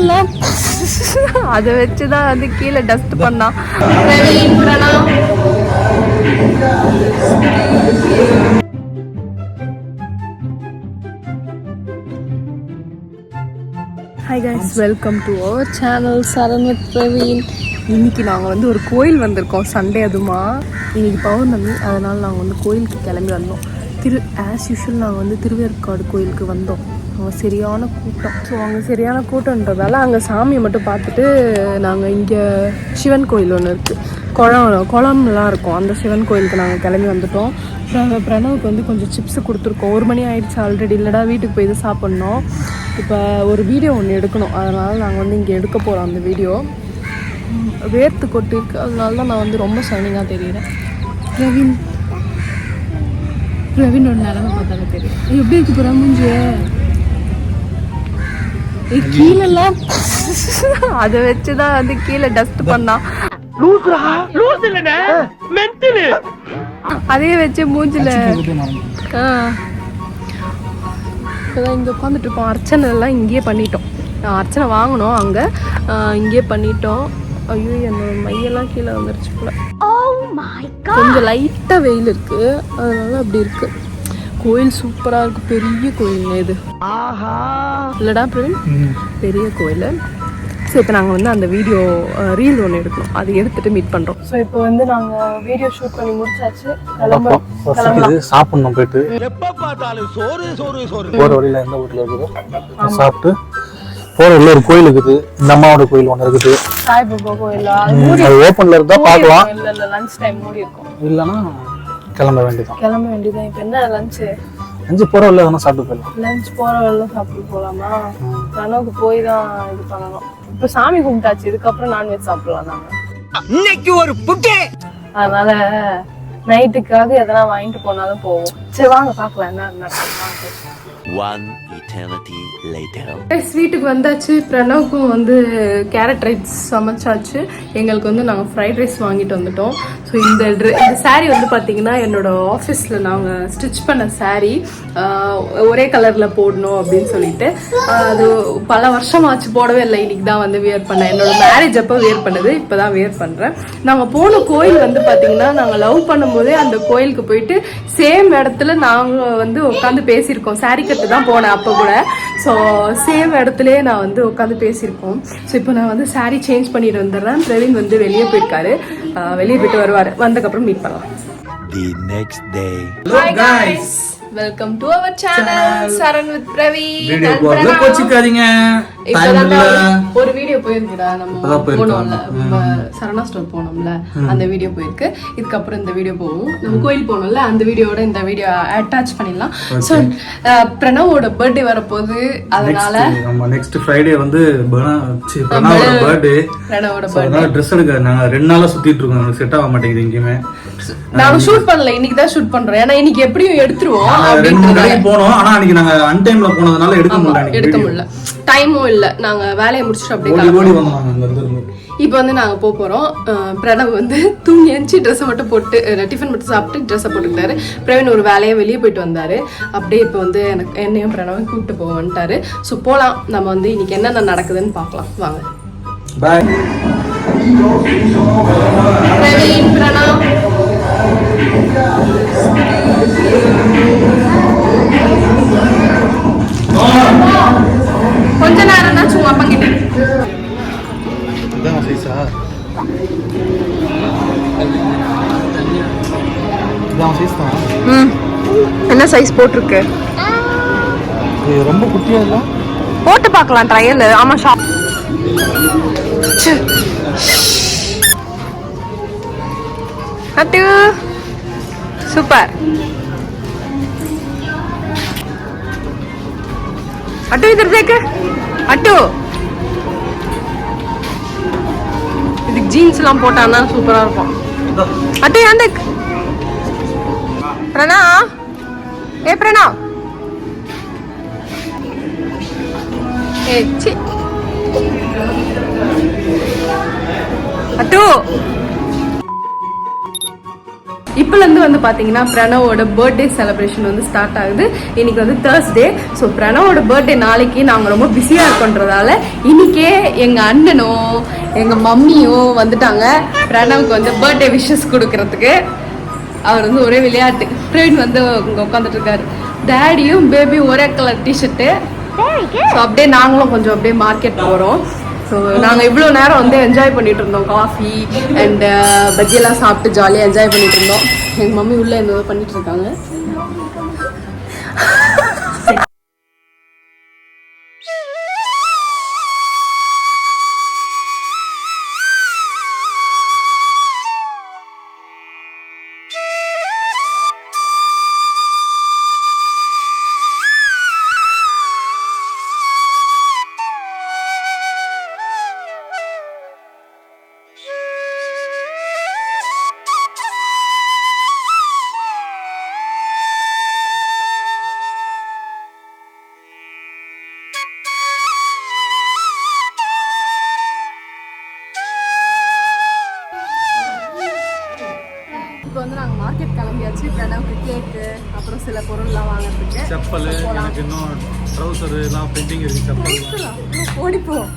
கீழெல்லாம் அதை வச்சுதான் வந்து கீழே டஸ்ட் பண்ணா. Hi guys, welcome to our channel Charan with Praveen. இன்னைக்கு நாங்கள் வந்து ஒரு கோயில் வந்திருக்கோம். சண்டே அதுமா இன்னைக்கு பௌர்ணமி, அதனால் நாங்கள் வந்து கோயிலுக்கு கிளம்பி வந்தோம். ஆஸ் யூஷுவல் நாங்கள் வந்து திருவேற்காடு கோயிலுக்கு வந்தோம். அங்கே சரியான கூட்டம். ஸோ அங்கே சரியான கூட்டம்ன்றதால அங்கே சாமியை மட்டும் பார்த்துட்டு நாங்கள் இங்கே சிவன் கோயில் ஒன்று இருக்குது, குளம்லாம் இருக்கும், அந்த சிவன் கோயிலுக்கு நாங்கள் கிளம்பி வந்துட்டோம். பிரணவுக்கு வந்து கொஞ்சம் சிப்ஸு கொடுத்துருக்கோம். 1 மணி ஆகிடுச்சு ஆல்ரெடி. இல்லைடா வீட்டுக்கு போய் இது சாப்பிட்ணும். இப்போ ஒரு வீடியோ ஒன்று எடுக்கணும், அதனால் நாங்கள் வந்து இங்கே எடுக்க போகிறோம். அந்த வீடியோ வேர்த்து கொட்டிருக்கு, அதனால தான் நான் வந்து ரொம்ப ஷைனிங்காக தெரியுறேன். பிரவீனோட நிலமை பார்த்தாலே தெரியும். எப்படி இருக்கு புறம் மூஞ்சி கீழெல்லாம் அதை வச்சுதான் வந்து கீழே டஸ்ட் பண்ணா. அதே வச்சு மூஞ்சில இப்போதான் இங்கே உட்காந்துட்டு இருக்கோம். அர்ச்சனை எல்லாம் இங்கேயே பண்ணிட்டோம். அர்ச்சனை வாங்கினோம் அங்கே, இங்கேயே பண்ணிட்டோம். ஐயோ, என்னோட மையெல்லாம் கீழே வந்துருச்சு போல. கொஞ்சம் லைட்டாக வெயில் இருக்கு, அதனால அப்படி இருக்கு. கோயில் சூப்பராக இருக்கு, பெரிய கோயில் இது. இல்லடா பிரவீன், பெரிய கோயில். ஸோ இப்போ நாங்கள் வந்து அந்த வீடியோ ரீல் ஒன்று எடுக்கணும், அது எடுத்துட்டு மீட் பண்ணுறோம். ஸோ இப்போ வந்து நாங்கள் வீடியோ ஷூட் பண்ணி முடிச்சாச்சு. சாப்பிடணும் போயிட்டு. எப்போ பார்த்தாலும் சோறு சோறு சோறு. போகிற வழியில் எந்த வீட்டில் இருக்குது சாப்பிட்டு போகிற வழியில் ஒரு கோயில் இருக்குது, இந்த அம்மாவோட கோயில் ஒன்று இருக்குது, சாய்பாபா கோயில். அது ஓப்பனில் இருந்தால் பார்க்கலாம். இல்லை லஞ்ச் டைம் மூடி இருக்கும். இல்லைன்னா கிளம்ப வேண்டியதான். இப்போ என்ன லஞ்சு போகிற வழியில் எதனா சாப்பிட்டு போயிடலாம். லஞ்ச் போகிற வழியில் சாப்பிட்டு போகலாமா? கனவுக்கு போய் தான் இது பண்ணணும். இப்போ சாமி கும்பிட்டாச்சு, இதுக்கப்புறம் நான்வெஜ் சாப்பிடலாம் நாங்கள் இன்னைக்கு ஒரு புட்டே. அதனால நைட்டுக்காக எதனா வாங்கிட்டு போனாலும் போவோம். சரி வாங்க பார்க்கலாம் என்ன நடக்கும். வீட்டுக்கு வந்தாச்சு. பிரணவுக்கும் வந்து கேரட் ரைஸ் சமைச்சாச்சு. எங்களுக்கு வந்து நாங்கள் ஃப்ரைட் ரைஸ் வாங்கிட்டு வந்துட்டோம். ஸோ இந்த சாரீ வந்து பார்த்தீங்கன்னா என்னோட ஆஃபீஸில் நாங்கள் ஸ்டிச் பண்ண சாரீ, ஒரே கலரில் போடணும் அப்படின்னு சொல்லிட்டு அது பல வருஷமாச்சு, போடவே இல்லை. இன்னைக்கு தான் வந்து வியர் பண்ணேன். என்னோட மேரேஜ் அப்போ வியர் பண்ணது, இப்போ தான் வியர் பண்ணுறேன். நாங்கள் போன கோயில் வந்து பார்த்தீங்கன்னா நாங்கள் லவ் பண்ணும்போதே அந்த கோயிலுக்கு போயிட்டு சேம் இடத்துல நாங்கள் வந்து உட்காந்து பேசியிருக்கோம். சாரீ கட்டு தான் போனேன் அப்போ கூட. ஸோ சேம் இடத்துலயே நான் வந்து உட்காந்து பேசியிருக்கோம். ஸோ இப்போ நான் வந்து சாரீ சேஞ்ச் பண்ணிட்டு வந்துடுறேன். பிரவீன் வந்து வெளியே போயிருக்காரு, வெளியே போயிட்டு வருவார், வந்ததுக்கப்புறம் மீட் பண்ணலாம். The next day. Hello guys, welcome to our channel Charan with Praveen. Video போறத கோச்சிக்காதீங்க. டைம் இல்ல. ஒரு வீடியோ போயிருக்குடா, நம்ம போனோம்ல சரணா ஸ்டோர் போனோம்ல, அந்த வீடியோ போயிருக்கு. இதுக்கப்புறம் இந்த வீடியோ போகும். நம்ம கோயில் போனோம்ல, அந்த வீடியோட இந்த வீடியோ அட்டாச் பண்ணிடலாம். ஸோ பிரணவோட பர்த்டே வரப்போகுது, அதனால நம்ம நெக்ஸ்ட் ஃப்ரைடே வந்து பிரணவோட பர்த்டே. பிரணவோட பர்த்டே ட்ரெஸ் எடுக்க நாங்க 2 நாளா சுத்திட்டு இருக்கோம். நமக்கு செட் ஆக மாட்டேங்குது எங்கேயுமே. நாங்க ஷூட் பண்ணல, இன்னைக்கு தான் ஷூட் பண்றோம். ஏன்னா இன்னைக்கு எப்படியும் எடுத்துருவோம் அப்படின்னு போனோம். ஆனா அன்னைக்கு நாங்க அன்டைம்ல போனதுனால எடுக்க முடியல. டைமும் இல்ல, நாங்க வேலையை முடிச்சுட்டு அப்படியே இப்போ வந்து நாங்க போறோம். பிரணவ் வந்து தூங்கி எழுந்துச்சு, ட்ரெஸ்ஸை மட்டும் போட்டு டிஃபன் மட்டும் சாப்பிட்டு ட்ரெஸ்ஸை போட்டுக்கிட்டாரு. பிரவீன் ஒரு வேலையை வெளியே போயிட்டு வந்தாரு. அப்படியே இப்போ வந்து என்னையும் பிரணவும் கூப்பிட்டு போவான்ட்டாரு. ஸோ போலாம், நம்ம வந்து இன்னைக்கு என்னென்ன நடக்குதுன்னு பார்க்கலாம் வாங்க. பாய் பிரவீன், பிரணவ். கொஞ்ச நேரம் தான் சும்மா பங்கிட்டு. என்ன சைஸ் போட்டிருக்கு? ரொம்ப குட்டியா இல்ல, போட்டு பார்க்கலாம் ட்ரையல். ஆமா ஷாப். At super. அட்டு इधर देख. அட்டு இதுக்கு ஜீன்ஸ் எல்லாம் போட்டான்னா சூப்பரா இருக்கும். அட்டு यहाँ देख. प्रणव, ए प्रणव, ए ची अट्टू இப்போலேருந்து வந்து பார்த்தீங்கன்னா பிரணவோட பர்த்டே செலிப்ரேஷன் வந்து ஸ்டார்ட் ஆகுது. இன்னைக்கு வந்து தேர்ஸ்டே. ஸோ பிரணவோட பர்த்டே நாளைக்கு நாங்கள் ரொம்ப பிஸியாக இருக்கோன்றதால இன்னைக்கே எங்கள் அண்ணனும் எங்கள் மம்மியும் வந்துட்டாங்க பிரணவுக்கு வந்து பர்த்டே விஷஸ் கொடுக்கறதுக்கு. அவர் வந்து ஒரே விளையாட்டு. பிரவீன் வந்து இங்கே உட்காந்துட்டு இருக்காரு. டேடியும் பேபியும் ஒரே கலர் டிஷர்ட்டு. ஸோ அப்படியே நாங்களும் கொஞ்சம் அப்படியே மார்க்கெட் போகிறோம். ஸோ நாங்கள் இவ்வளோ நேரம் வந்து என்ஜாய் பண்ணிட்டு இருந்தோம். காஃபி அண்ட் பஜ்ஜியெல்லாம் சாப்பிட்டு ஜாலியாக என்ஜாய் பண்ணிட்டு இருந்தோம். எங்கள் மம்மி உள்ளே இந்த பண்ணிட்டு இருக்காங்க. இப்போ வந்து நாங்கள் மார்க்கெட் கிளம்பியாச்சு. பிரணவுக்கு கேக்கு அப்புறம் சில பொருள்லாம் வாங்குறதுக்கு. செப்பல் எனக்கு இன்னும் ட்ரௌசர் எல்லாம் பெண்டிங் இருக்கு. செப்பல் ஓடிப்போம்.